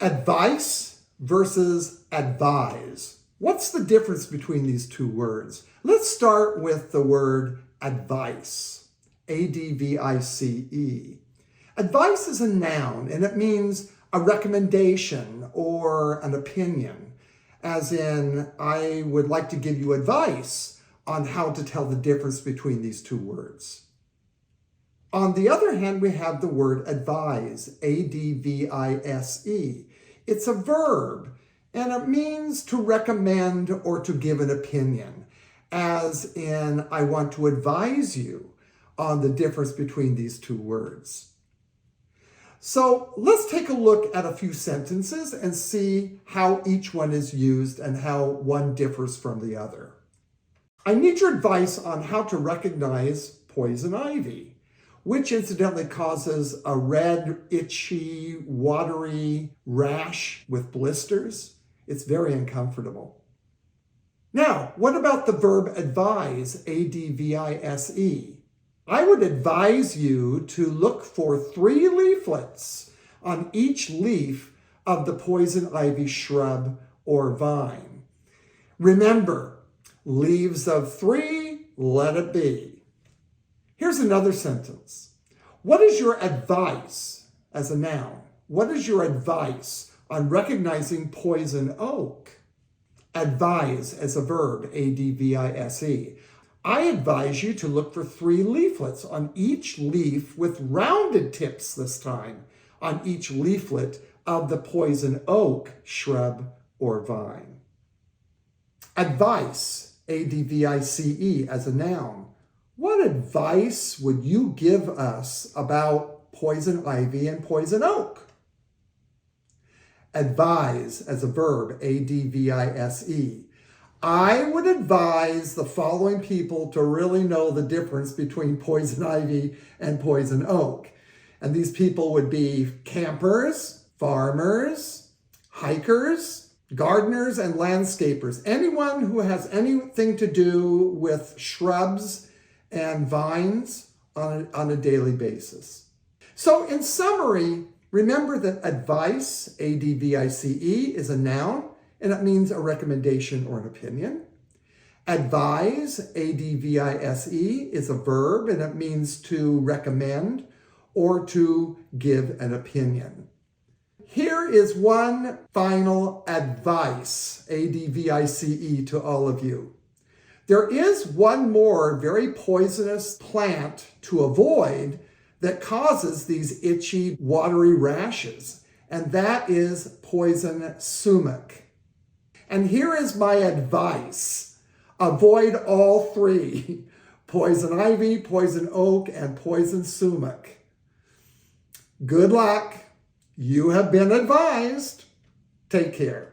Advice versus advise. What's the difference between these two words? Let's start with the word advice. A-D-V-I-C-E. Advice is a noun, and it means a recommendation or an opinion, as in, I would like to give you advice on how to tell the difference between these two words. On the other hand, we have the word advise, A-D-V-I-S-E. It's a verb, and it means to recommend or to give an opinion, as in, I want to advise you on the difference between these two words. So let's take a look at a few sentences and see how each one is used and how one differs from the other. I need your advice on how to recognize poison ivy, which incidentally causes a red, itchy, watery rash with blisters. It's very uncomfortable. Now, what about the verb advise, A-D-V-I-S-E? I would advise you to look for 3 leaflets on each leaf of the poison ivy shrub or vine. Remember, leaves of 3, let it be. Here's another sentence. What is your advice as a noun? What is your advice on recognizing poison oak? Advise as a verb, A-D-V-I-S-E. I advise you to look for 3 leaflets on each leaf with rounded tips this time on each leaflet of the poison oak shrub or vine. Advice, A-D-V-I-C-E as a noun. What advice would you give us about poison ivy and poison oak? Advise as a verb, A-D-V-I-S-E. I would advise the following people to really know the difference between poison ivy and poison oak. And these people would be campers, farmers, hikers, gardeners, and landscapers. Anyone who has anything to do with shrubs and vines on a daily basis. So in summary, remember that advice, A-D-V-I-C-E, is a noun, and it means a recommendation or an opinion. Advise, A-D-V-I-S-E, is a verb, and it means to recommend or to give an opinion. Here is one final advice, A-D-V-I-C-E, to all of you. There is one more very poisonous plant to avoid that causes these itchy, watery rashes, and that is poison sumac. And here is my advice. Avoid all 3, poison ivy, poison oak, and poison sumac. Good luck. You have been advised. Take care.